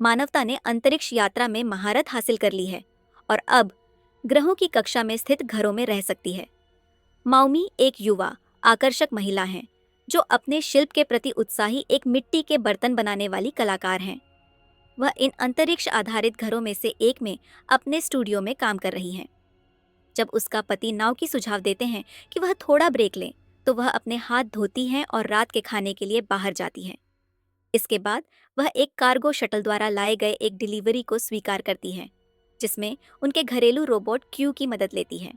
मानवता ने अंतरिक्ष यात्रा में महारत हासिल कर ली है और अब ग्रहों की कक्षा में स्थित घरों में रह सकती है। माउमी एक युवा, आकर्षक महिला हैं, जो अपने शिल्प के प्रति उत्साही एक मिट्टी के बर्तन बनाने वाली कलाकार हैं। वह इन अंतरिक्ष आधारित घरों में से एक में अपने स्टूडियो में काम कर रही हैं। जब उसका पति नाव की सुझाव देते हैं कि वह थोड़ा ब्रेक लें, तो वह अपने हाथ धोती हैं और रात के खाने के लिए बाहर जाती हैं। इसके बाद वह एक कार्गो शटल द्वारा लाए गए एक डिलीवरी को स्वीकार करती हैं, जिसमें उनके घरेलू रोबोट क्यू की मदद लेती हैं।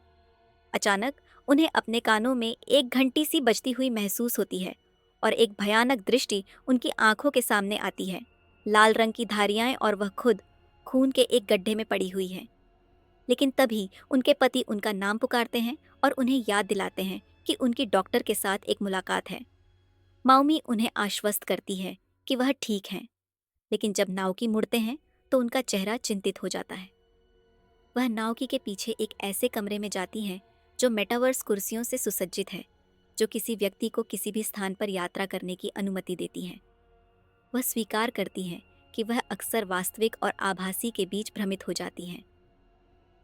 अचानक उन्हें अपने कानों में एक घंटी सी बजती हुई महसूस होती है और एक भयानक दृष्टि उनकी आंखों के सामने आती है। लाल रंग की धारियां और वह खुद खून के एक गड्ढे में पड़ी हुई हैं। लेकिन तभी उनके पति उनका नाम पुकारते हैं और उन्हें याद दिलाते हैं कि उनकी डॉक्टर के साथ एक मुलाकात है। माउमी उन्हें आश्वस्त करती है कि वह ठीक हैं, लेकिन जब नाउकी मुड़ते हैं तो उनका चेहरा चिंतित हो जाता है। वह नाउकी के पीछे एक ऐसे कमरे में जाती हैं जो मेटावर्स कुर्सियों से सुसज्जित है, जो किसी व्यक्ति को किसी भी स्थान पर यात्रा करने की अनुमति देती हैं। वह स्वीकार करती हैं कि वह अक्सर वास्तविक और आभासी के बीच भ्रमित हो जाती हैं।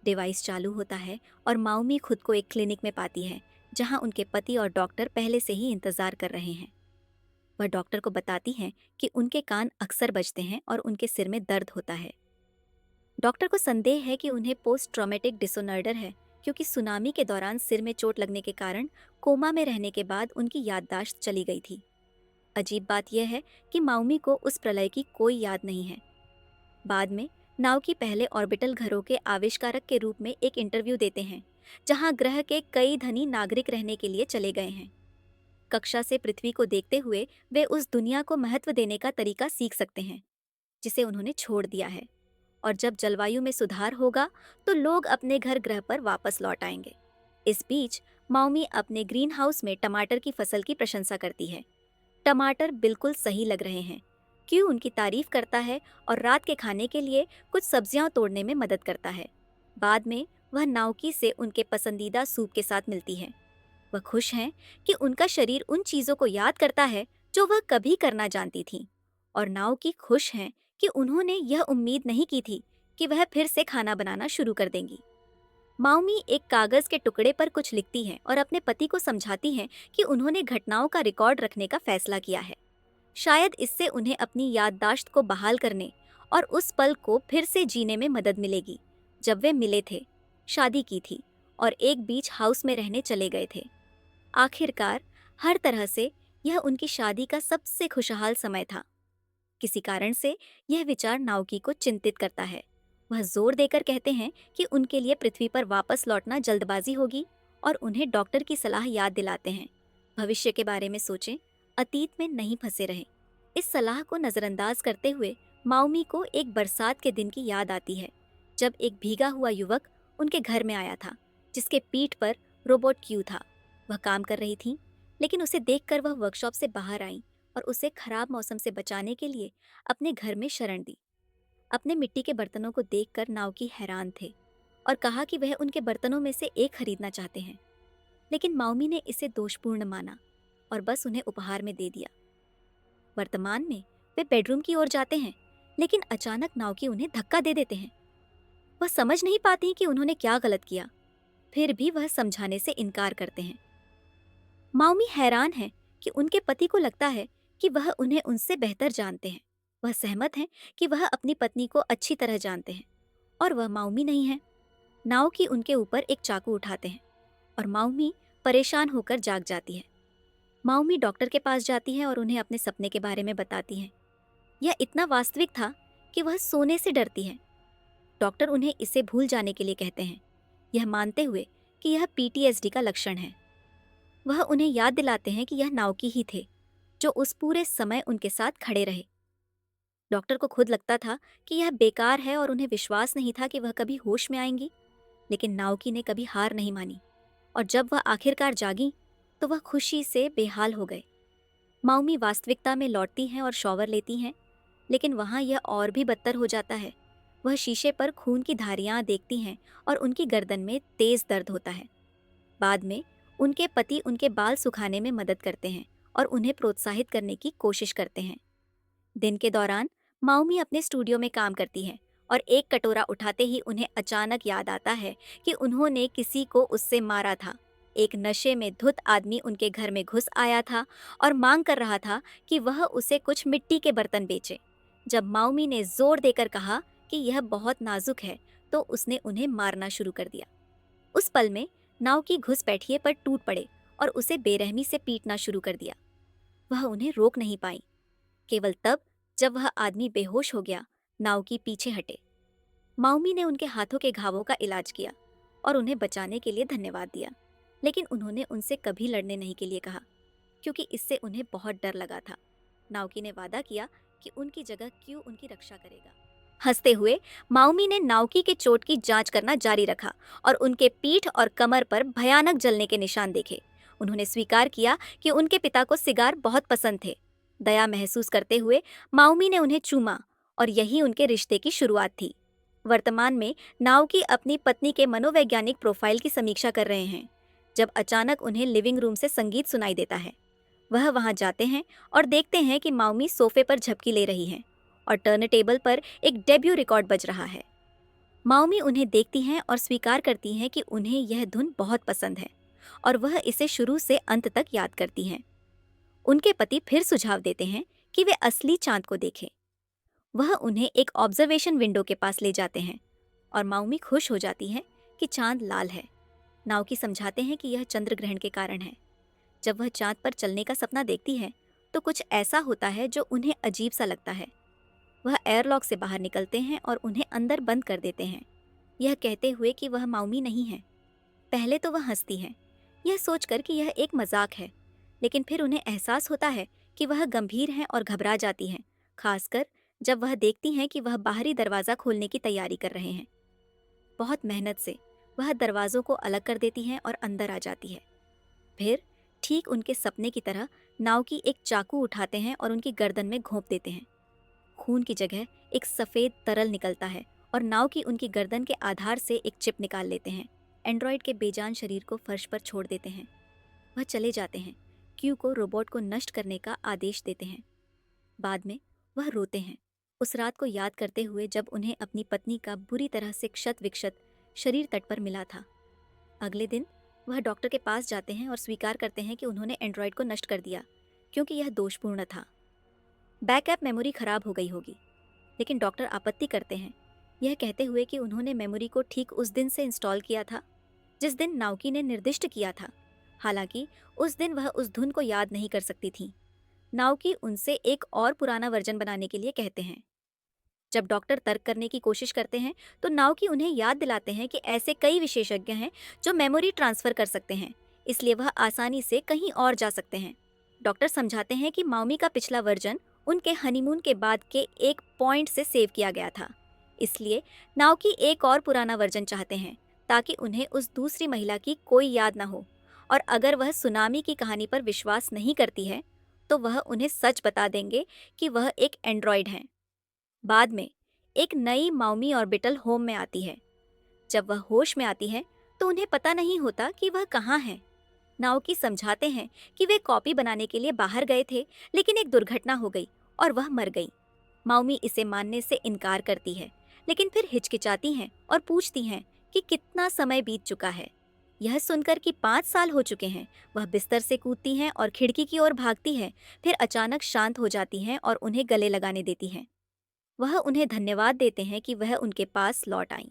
डिवाइस चालू होता है और माउमी खुद को एक क्लिनिक में पाती है, जहां उनके पति और डॉक्टर पहले से ही इंतजार कर रहे हैं। वह डॉक्टर को बताती हैं कि उनके कान अक्सर बजते हैं और उनके सिर में दर्द होता है। डॉक्टर को संदेह है कि उन्हें पोस्ट ट्रॉमेटिक डिसऑर्डर है, क्योंकि सुनामी के दौरान सिर में चोट लगने के कारण कोमा में रहने के बाद उनकी याददाश्त चली गई थी। अजीब बात यह है कि माउमी को उस प्रलय की कोई याद नहीं है। बाद में नाउकी पहले ऑर्बिटल घरों के आविष्कारक के रूप में एक इंटरव्यू देते हैं, जहां ग्रह के कई धनी नागरिक रहने के लिए चले गए हैं। कक्षा से पृथ्वी को देखते हुए वे उस दुनिया को महत्व देने का तरीका सीख सकते हैं जिसे उन्होंने छोड़ दिया है, और जब जलवायु में सुधार होगा तो लोग अपने घर ग्रह पर वापस लौट आएंगे। इस बीच माउमी अपने ग्रीन हाउस में टमाटर की फसल की प्रशंसा करती है। टमाटर बिल्कुल सही लग रहे हैं। क्यों उनकी तारीफ करता है और रात के खाने के लिए कुछ सब्जियां तोड़ने में मदद करता है। बाद में वह नाउकी से उनके पसंदीदा सूप के साथ मिलती है। वह खुश हैं कि उनका शरीर उन चीजों को याद करता है जो वह कभी करना जानती थीं, और नाउकी खुश हैं कि उन्होंने यह उम्मीद नहीं की थी कि वह फिर से खाना बनाना शुरू कर देंगी। माउमी एक कागज के टुकड़े पर कुछ लिखती हैं और अपने पति को समझाती हैं कि उन्होंने घटनाओं का रिकॉर्ड रखने का फैसला किया है। शायद इससे उन्हें अपनी याददाश्त को बहाल करने और उस पल को फिर से जीने में मदद मिलेगी जब वे मिले थे, शादी की थी और एक बीच हाउस में रहने चले गए थे। आखिरकार हर तरह से यह उनकी शादी का सबसे खुशहाल समय था। किसी कारण से यह विचार नाउकी को चिंतित करता है। वह जोर देकर कहते हैं कि उनके लिए पृथ्वी पर वापस लौटना जल्दबाजी होगी और उन्हें डॉक्टर की सलाह याद दिलाते हैं। भविष्य के बारे में सोचें, अतीत में नहीं फंसे रहें। इस सलाह को नज़रअंदाज करते हुए माउमी को एक बरसात के दिन की याद आती है, जब एक भीगा हुआ युवक उनके घर में आया था, जिसके पीठ पर रोबोट क्यू था। वह काम कर रही थी, लेकिन उसे देखकर वह वर्कशॉप से बाहर आई और उसे खराब मौसम से बचाने के लिए अपने घर में शरण दी। अपने मिट्टी के बर्तनों को देखकर नाउकी हैरान थे और कहा कि वह उनके बर्तनों में से एक खरीदना चाहते हैं, लेकिन माउमी ने इसे दोषपूर्ण माना और बस उन्हें उपहार में दे दिया। वर्तमान में वे बेडरूम की ओर जाते हैं, लेकिन अचानक नाउकी उन्हें धक्का दे देते हैं। वह समझ नहीं पाती कि उन्होंने क्या गलत किया, फिर भी वह समझाने से इनकार करते हैं। माउमी हैरान है कि उनके पति को लगता है कि वह उन्हें उनसे बेहतर जानते हैं। वह सहमत हैं कि वह अपनी पत्नी को अच्छी तरह जानते हैं और वह माउमी नहीं है। नाउकी उनके ऊपर एक चाकू उठाते हैं और माउमी परेशान होकर जाग जाती है। माउमी डॉक्टर के पास जाती है और उन्हें अपने सपने के बारे में बताती है। यह इतना वास्तविक था कि वह सोने से डरती है। डॉक्टर उन्हें इसे भूल जाने के लिए कहते हैं, यह मानते हुए कि यह पीटीएसडी का लक्षण है। वह उन्हें याद दिलाते हैं कि यह नाउकी ही थे जो उस पूरे समय उनके साथ खड़े रहे। डॉक्टर को खुद लगता था कि यह बेकार है और उन्हें विश्वास नहीं था कि वह कभी होश में आएंगी, लेकिन नाउकी ने कभी हार नहीं मानी और जब वह आखिरकार जागी तो वह खुशी से बेहाल हो गए। माउमी वास्तविकता में लौटती हैं और शॉवर लेती हैं, लेकिन वहाँ यह और भी बदतर हो जाता है। वह शीशे पर खून की धारियाँ देखती हैं और उनकी गर्दन में तेज दर्द होता है। बाद में उनके पति उनके बाल सुखाने में मदद करते हैं और उन्हें प्रोत्साहित करने की कोशिश करते हैं। दिन के दौरान माओमी अपने स्टूडियो में काम करती हैं और एक कटोरा उठाते ही उन्हें अचानक याद आता है कि उन्होंने किसी को उससे मारा था। एक नशे में धुत आदमी उनके घर में घुस आया था और मांग कर रहा था कि वह उसे कुछ मिट्टी के बर्तन बेचे। जब माओमी ने जोर देकर कहा कि यह बहुत नाजुक है, तो उसने उन्हें मारना शुरू कर दिया। उस पल में नाओकी घुसपैठिए पर टूट पड़े और उसे बेरहमी से पीटना शुरू कर दिया। वह उन्हें रोक नहीं पाई। केवल तब जब वह आदमी बेहोश हो गया, नाओकी पीछे हटे। माओमी ने उनके हाथों के घावों का इलाज किया और उन्हें बचाने के लिए धन्यवाद दिया, लेकिन उन्होंने उनसे कभी लड़ने नहीं के लिए कहा, क्योंकि इससे उन्हें बहुत डर लगा था। नाओकी ने वादा किया कि उनकी जगह क्यू उनकी रक्षा करेगा। हंसते हुए माओमी ने नाओकी के चोट की जांच करना जारी रखा और उनके पीठ और कमर पर भयानक जलने के निशान देखे। उन्होंने स्वीकार किया कि उनके पिता को सिगार बहुत पसंद थे। दया महसूस करते हुए माओमी ने उन्हें चूमा और यही उनके रिश्ते की शुरुआत थी। वर्तमान में नाओकी अपनी पत्नी के मनोवैज्ञानिक प्रोफाइल की समीक्षा कर रहे हैं, जब अचानक उन्हें लिविंग रूम से संगीत सुनाई देता है। वह वहां जाते हैं और देखते हैं कि माओमी सोफे पर झपकी ले रही हैं और टर्नटेबल पर एक डेब्यू रिकॉर्ड बज रहा है। माओमी उन्हें देखती हैं और स्वीकार करती हैं कि उन्हें यह धुन बहुत पसंद है और वह इसे शुरू से अंत तक याद करती हैं। उनके पति फिर सुझाव देते हैं कि वे असली चांद को देखें। वह उन्हें एक ऑब्जर्वेशन विंडो के पास ले जाते हैं और माओमी खुश हो जाती है कि चांद लाल है। नाओकी समझाते हैं कि यह चंद्र ग्रहण के कारण है। जब वह चांद पर चलने का सपना देखती है तो कुछ ऐसा होता है जो उन्हें अजीब सा लगता है। वह एयरलॉक से बाहर निकलते हैं और उन्हें अंदर बंद कर देते हैं, यह कहते हुए कि वह माओमी नहीं है। पहले तो वह हंसती हैं, यह सोचकर कि यह एक मजाक है, लेकिन फिर उन्हें एहसास होता है कि वह गंभीर हैं और घबरा जाती हैं, खासकर जब वह देखती हैं कि वह बाहरी दरवाज़ा खोलने की तैयारी कर रहे हैं। बहुत मेहनत से वह दरवाज़ों को अलग कर देती हैं और अंदर आ जाती है। फिर ठीक उनके सपने की तरह नाओकी एक चाकू उठाते हैं और उनकी गर्दन में घोंप देते हैं। खून की जगह एक सफ़ेद तरल निकलता है और नाओकी उनकी गर्दन के आधार से एक चिप निकाल लेते हैं। एंड्रॉयड के बेजान शरीर को फर्श पर छोड़ देते हैं। वह चले जाते हैं, क्यू को रोबोट को नष्ट करने का आदेश देते हैं। बाद में वह रोते हैं, उस रात को याद करते हुए जब उन्हें अपनी पत्नी का बुरी तरह से क्षत विक्षत शरीर तट पर मिला था। अगले दिन वह डॉक्टर के पास जाते हैं और स्वीकार करते हैं कि उन्होंने एंड्रॉयड को नष्ट कर दिया क्योंकि यह दोषपूर्ण था। बैकअप मेमोरी खराब हो गई होगी, लेकिन डॉक्टर आपत्ति करते हैं, यह कहते हुए कि उन्होंने मेमोरी को ठीक उस दिन से इंस्टॉल किया था जिस दिन नाओकी ने निर्दिष्ट किया था। हालांकि उस दिन वह उस धुन को याद नहीं कर सकती थी। नाओकी उनसे एक और पुराना वर्जन बनाने के लिए कहते हैं। जब डॉक्टर तर्क करने की कोशिश करते हैं तो नाओकी उन्हें याद दिलाते हैं कि ऐसे कई विशेषज्ञ हैं जो मेमोरी ट्रांसफर कर सकते हैं, इसलिए वह आसानी से कहीं और जा सकते हैं। डॉक्टर समझाते हैं कि माओमी का पिछला वर्जन उनके हनीमून के बाद के एक पॉइंट से सेव किया गया था, इसलिए नाओकी एक और पुराना वर्जन चाहते हैं ताकि उन्हें उस दूसरी महिला की कोई याद न हो, और अगर वह सुनामी की कहानी पर विश्वास नहीं करती है तो वह उन्हें सच बता देंगे कि वह एक एंड्रॉयड हैं। बाद में एक नई माओमी ऑर्बिटल होम में आती है। जब वह होश में आती है तो उन्हें पता नहीं होता कि वह कहाँ है। नाओकी समझाते हैं कि वे कॉपी बनाने के लिए बाहर गए थे, लेकिन एक दुर्घटना हो गई और वह मर गई। माओमी इसे मानने से इनकार करती है, लेकिन फिर हिचकिचाती हैं और पूछती हैं कि कितना समय बीत चुका है। यह सुनकर कि 5 साल हो चुके हैं, वह बिस्तर से कूदती हैं और खिड़की की ओर भागती हैं, फिर अचानक शांत हो जाती हैं और उन्हें गले लगाने देती हैं। वह उन्हें धन्यवाद देते हैं कि वह उनके पास लौट आईं।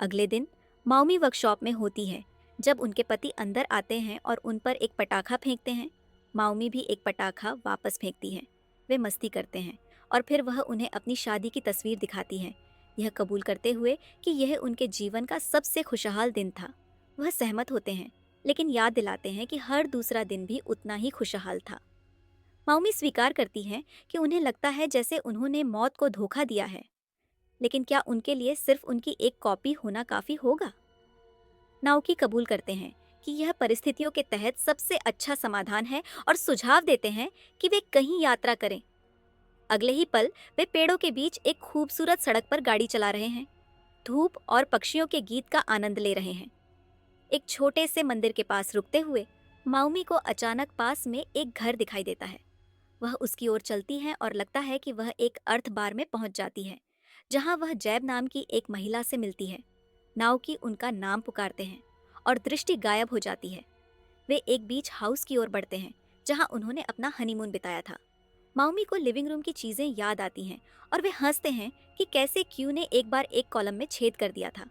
अगले दिन माओमी वर्कशॉप में होती है जब उनके पति अंदर आते हैं और उन पर एक पटाखा फेंकते हैं। माओमी भी एक पटाखा वापस फेंकती है। वे मस्ती करते हैं और फिर वह उन्हें अपनी शादी की तस्वीर दिखाती है, यह कबूल करते हुए कि यह उनके जीवन का सबसे खुशहाल दिन था। वह सहमत होते हैं, लेकिन याद दिलाते हैं कि हर दूसरा दिन भी उतना ही खुशहाल था। माओमी स्वीकार करती हैं कि उन्हें लगता है जैसे उन्होंने मौत को धोखा दिया है, लेकिन क्या उनके लिए सिर्फ उनकी एक कॉपी होना काफी होगा? नाओकी कबूल करते हैं कि यह परिस्थितियों के तहत सबसे अच्छा समाधान है और सुझाव देते हैं कि वे कहीं यात्रा करें। अगले ही पल वे पेड़ों के बीच एक खूबसूरत सड़क पर गाड़ी चला रहे हैं, धूप और पक्षियों के गीत का आनंद ले रहे हैं। एक छोटे से मंदिर के पास रुकते हुए माओमी को अचानक पास में एक घर दिखाई देता है। वह उसकी ओर चलती हैं और लगता है कि वह एक अर्थ बार में पहुंच जाती है, जहां वह जैब नाम की एक महिला से मिलती है। नाओकी उनका नाम पुकारते हैं और दृष्टि गायब हो जाती है। वे एक बीच हाउस की ओर बढ़ते हैं, जहां उन्होंने अपना हनीमून बिताया था। माउमी को लिविंग रूम की चीजें याद आती हैं और वे हंसते हैं कि कैसे क्यू ने एक बार एक कॉलम में छेद कर दिया था।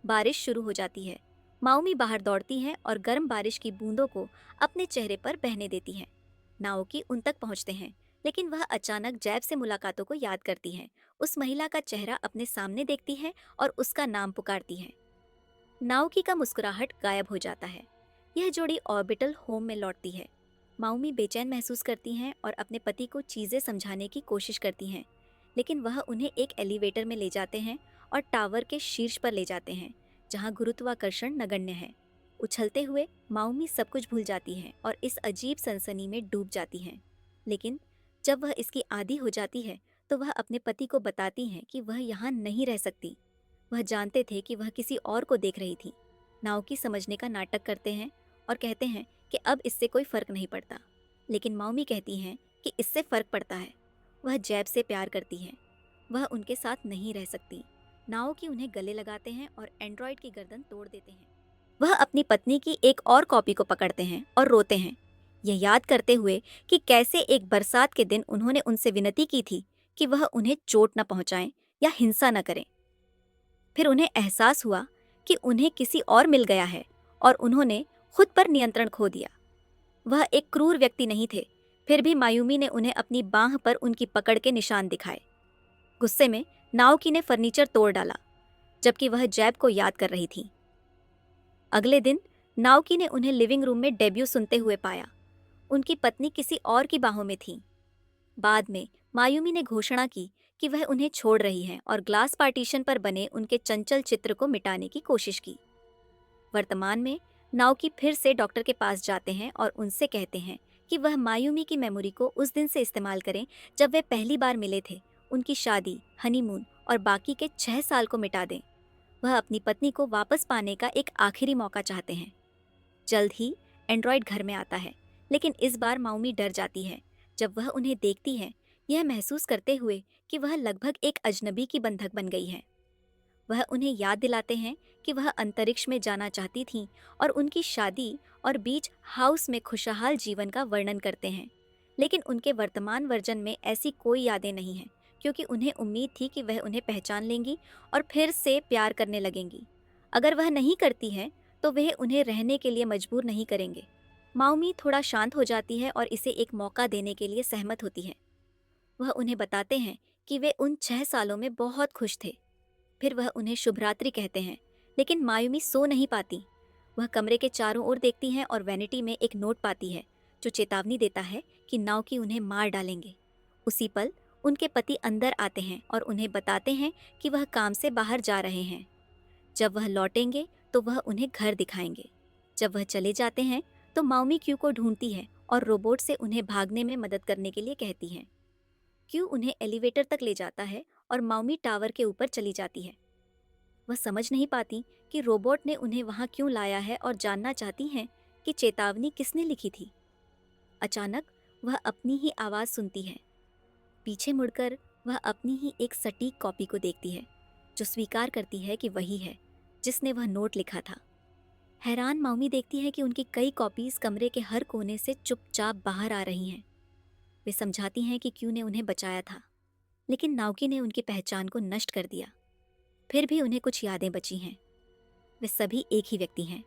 बारिश शुरू हो जाती है। माउमी बाहर दौड़ती हैं और गर्म बारिश की बूंदों को अपने चेहरे पर बहने देती हैं। नाओकी उन तक पहुंचते हैं, लेकिन वह अचानक जैब से मुलाकातों को याद करती हैं। उस महिला का चेहरा अपने सामने देखती है और उसका नाम पुकारती हैं। नाओकी का मुस्कुराहट गायब हो जाता है। यह जोड़ी ऑर्बिटल होम में लौटती है। माउमी बेचैन महसूस करती हैं और अपने पति को चीजें समझाने की कोशिश करती हैं, लेकिन वह उन्हें एक एलिवेटर में ले जाते हैं और टावर के शीर्ष पर ले जाते हैं, जहां गुरुत्वाकर्षण नगण्य है। उछलते हुए माउमी सब कुछ भूल जाती हैं और इस अजीब सनसनी में डूब जाती हैं। लेकिन जब वह इसकी आदी हो जाती है, तो वह अपने पति को बताती हैं कि वह यहाँ नहीं रह सकती। वह जानते थे कि वह किसी और को देख रही थी। नाओकी समझने का नाटक करते हैं और कहते हैं कि अब इससे कोई फर्क नहीं पड़ता, लेकिन माउमी कहती हैं कि इससे फर्क पड़ता है। वह जैब से प्यार करती है, वह उनके साथ नहीं रह सकती। नाओकी उन्हें गले लगाते हैं और एंड्रॉयड की गर्दन तोड़ देते हैं। वह अपनी पत्नी की एक और कॉपी को पकड़ते हैं और रोते हैं, यह याद करते हुए कि कैसे एक बरसात के दिन उन्होंने उनसे विनती की थी कि वह उन्हें चोट न पहुंचाएं या हिंसा न करें। फिर उन्हें एहसास हुआ कि उन्हें किसी और मिल गया है और उन्होंने खुद पर नियंत्रण खो दिया। वह एक क्रूर व्यक्ति नहीं थे, फिर भी मायूमी ने उन्हें अपनी बांह पर उनकी पकड़ के निशान दिखाए। गुस्से में नाओकी ने फर्नीचर तोड़ डाला, जबकि वह जैब को याद कर रही थी। अगले दिन नाओकी ने उन्हें लिविंग रूम में डेब्यू सुनते हुए पाया। उनकी पत्नी किसी और की बाहों में थी। बाद में मायूमी ने घोषणा की कि वह उन्हें छोड़ रही है और ग्लास पार्टीशन पर बने उनके चंचल चित्र को मिटाने की कोशिश की। वर्तमान में नाओकी फिर से डॉक्टर के पास जाते हैं और उनसे कहते हैं कि वह मायूमी की मेमोरी को उस दिन से इस्तेमाल करें जब वे पहली बार मिले थे, उनकी शादी, हनीमून और बाकी के 6 साल को मिटा दें। वह अपनी पत्नी को वापस पाने का एक आखिरी मौका चाहते हैं। जल्द ही एंड्रॉयड घर में आता है, लेकिन इस बार माउमी डर जाती है जब वह उन्हें देखती है, यह महसूस करते हुए कि वह लगभग एक अजनबी की बंधक बन गई है। वह उन्हें याद दिलाते हैं कि वह अंतरिक्ष में जाना चाहती थीं और उनकी शादी और बीच हाउस में खुशहाल जीवन का वर्णन करते हैं। लेकिन उनके वर्तमान वर्जन में ऐसी कोई यादें नहीं हैं, क्योंकि उन्हें उम्मीद थी कि वह उन्हें पहचान लेंगी और फिर से प्यार करने लगेंगी। अगर वह नहीं करती हैं, तो वह उन्हें रहने के लिए मजबूर नहीं करेंगे। माउमी थोड़ा शांत हो जाती है और इसे एक मौका देने के लिए सहमत होती है। वह उन्हें बताते हैं कि वे उन 6 सालों में बहुत खुश थे। फिर वह उन्हें शुभरात्रि कहते हैं, लेकिन मायूमी सो नहीं पाती। वह कमरे के चारों ओर देखती हैं और वैनिटी में एक नोट पाती है जो चेतावनी देता है कि नाओकी उन्हें मार डालेंगे। उसी पल उनके पति अंदर आते हैं और उन्हें बताते हैं कि वह काम से बाहर जा रहे हैं। जब वह लौटेंगे तो वह उन्हें घर दिखाएंगे। जब वह चले जाते हैं तो माउमी क्यू को ढूंढती है और रोबोट से उन्हें भागने में मदद करने के लिए कहती है। क्यू उन्हें एलिवेटर तक ले जाता है और माउमी टावर के ऊपर चली जाती है। वह समझ नहीं पाती कि रोबोट ने उन्हें वहां क्यों लाया है और जानना चाहती हैं कि चेतावनी किसने लिखी थी। अचानक वह अपनी ही आवाज़ सुनती है। पीछे मुड़कर वह अपनी ही एक सटीक कॉपी को देखती है, जो स्वीकार करती है कि वही है जिसने वह नोट लिखा था। हैरान माउमी देखती है कि उनकी कई कॉपीज कमरे के हर कोने से चुपचाप बाहर आ रही हैं। वे समझाती हैं कि क्यू ने उन्हें बचाया था, लेकिन नाओकी ने उनकी पहचान को नष्ट कर दिया। फिर भी उन्हें कुछ यादें बची हैं। वे सभी एक ही व्यक्ति हैं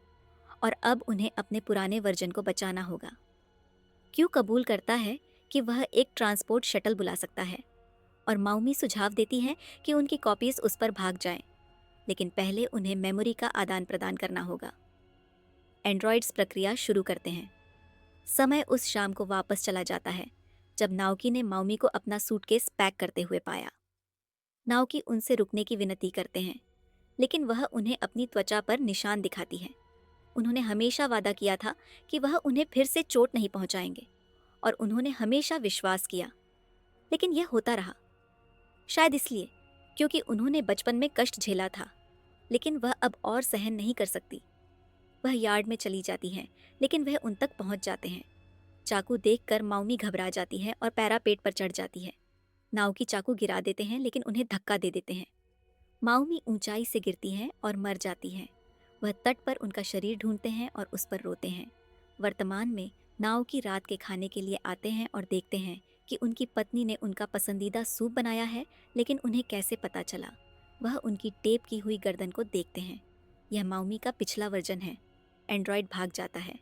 और अब उन्हें अपने पुराने वर्जन को बचाना होगा। क्यू कबूल करता है कि वह एक ट्रांसपोर्ट शटल बुला सकता है और माउमी सुझाव देती है कि उनकी कॉपीज उस पर भाग जाएं, लेकिन पहले उन्हें मेमोरी का आदान प्रदान करना होगा। एंड्रॉयड्स प्रक्रिया शुरू करते हैं। समय उस शाम को वापस चला जाता है जब नाओकी ने माउमी को अपना सूटकेस पैक करते हुए पाया। नाओकी उनसे रुकने की विनती करते हैं, लेकिन वह उन्हें अपनी त्वचा पर निशान दिखाती है। उन्होंने हमेशा वादा किया था कि वह उन्हें फिर से चोट नहीं पहुंचाएंगे और उन्होंने हमेशा विश्वास किया, लेकिन यह होता रहा। शायद इसलिए क्योंकि उन्होंने बचपन में कष्ट झेला था, लेकिन वह अब और सहन नहीं कर सकती। वह यार्ड में चली जाती हैं, लेकिन वह उन तक पहुंच जाते हैं। चाकू देखकर माउमी घबरा जाती है और पैरापेट पर चढ़ जाती है। नाओकी चाकू गिरा देते हैं लेकिन उन्हें धक्का दे देते हैं। माउमी ऊंचाई से गिरती है और मर जाती है। वह तट पर उनका शरीर ढूंढते हैं और उस पर रोते हैं। वर्तमान में नाओकी रात के खाने के लिए आते हैं और देखते हैं कि उनकी पत्नी ने उनका पसंदीदा सूप बनाया है, लेकिन उन्हें कैसे पता चला। वह उनकी टेप की हुई गर्दन को देखते हैं। यह माउमी का पिछला वर्जन है। एंड्रॉयड भाग जाता है।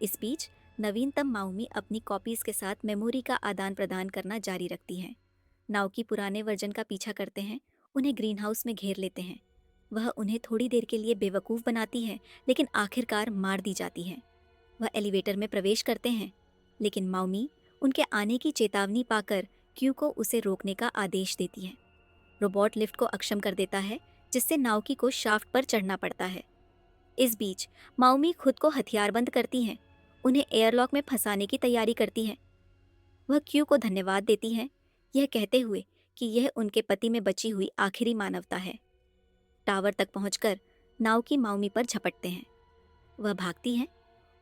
इस बीच नवीनतम माउमी अपनी कॉपीज के साथ मेमोरी का आदान प्रदान करना जारी रखती हैं। नाओकी पुराने वर्जन का पीछा करते हैं, उन्हें ग्रीन हाउस में घेर लेते हैं। वह उन्हें थोड़ी देर के लिए बेवकूफ़ बनाती है, लेकिन आखिरकार मार दी जाती है। वह एलिवेटर में प्रवेश करते हैं, लेकिन माउमी उनके आने की चेतावनी पाकर क्यू को उसे रोकने का आदेश देती है। रोबोट लिफ्ट को अक्षम कर देता है, जिससे नाओकी को शाफ्ट पर चढ़ना पड़ता है। इस बीच माउमी खुद को हथियारबंद करती हैं, उन्हें एयरलॉक में फंसाने की तैयारी करती हैं। वह क्यू को धन्यवाद देती हैं, यह कहते हुए कि यह उनके पति में बची हुई आखिरी मानवता है। टावर तक पहुंचकर नाओकी माउमी पर झपटते हैं। वह भागती हैं,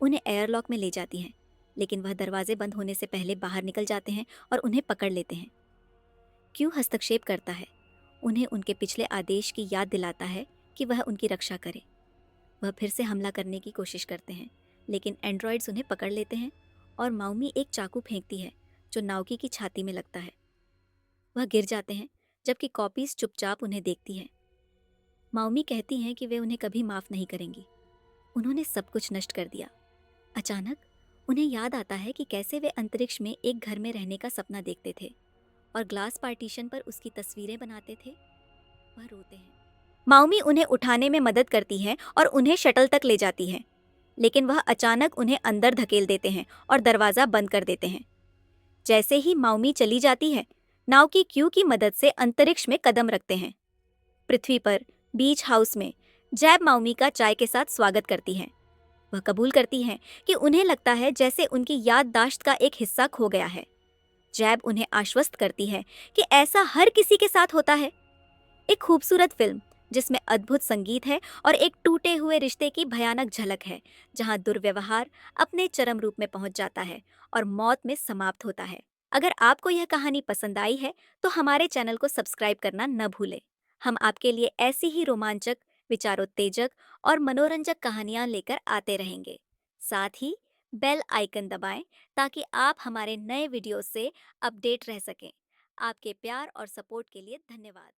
उन्हें एयरलॉक में ले जाती हैं, लेकिन वह दरवाजे बंद होने से पहले बाहर निकल जाते हैं और उन्हें पकड़ लेते हैं। क्यू हस्तक्षेप करता है, उन्हें उनके पिछले आदेश की याद दिलाता है कि वह उनकी रक्षा करे। वह फिर से हमला करने की कोशिश करते हैं, लेकिन एंड्रॉयड्स उन्हें पकड़ लेते हैं और माउमी एक चाकू फेंकती है जो नाओकी की छाती में लगता है। वह गिर जाते हैं, जबकि कॉपीज चुपचाप उन्हें देखती हैं। माउमी कहती हैं कि वे उन्हें कभी माफ़ नहीं करेंगी, उन्होंने सब कुछ नष्ट कर दिया। अचानक उन्हें याद आता है कि कैसे वे अंतरिक्ष में एक घर में रहने का सपना देखते थे और ग्लास पार्टीशन पर उसकी तस्वीरें बनाते थे। वह रोते हैं। माउमी उन्हें उठाने में मदद करती हैं और उन्हें शटल तक ले जाती हैं, लेकिन वह अचानक उन्हें अंदर धकेल देते हैं और दरवाज़ा बंद कर देते हैं। जैसे ही माउमी चली जाती है, नाओकी क्यू की मदद से अंतरिक्ष में कदम रखते हैं। पृथ्वी पर बीच हाउस में जैब माउमी का चाय के साथ स्वागत करती हैं। वह कबूल करती हैं कि उन्हें लगता है जैसे उनकी याददाश्त का एक हिस्सा खो गया है। जैब उन्हें आश्वस्त करती है कि ऐसा हर किसी के साथ होता है। एक खूबसूरत फिल्म जिसमें अद्भुत संगीत है और एक टूटे हुए रिश्ते की भयानक झलक है, जहां दुर्व्यवहार अपने चरम रूप में पहुंच जाता है और मौत में समाप्त होता है। अगर आपको यह कहानी पसंद आई है तो हमारे चैनल को सब्सक्राइब करना न भूलें। हम आपके लिए ऐसी ही रोमांचक, विचारोत्तेजक और मनोरंजक कहानियां लेकर आते रहेंगे। साथ ही बेल आइकन दबाएं ताकि आप हमारे नए वीडियो से अपडेट रह सकें। आपके प्यार और सपोर्ट के लिए धन्यवाद।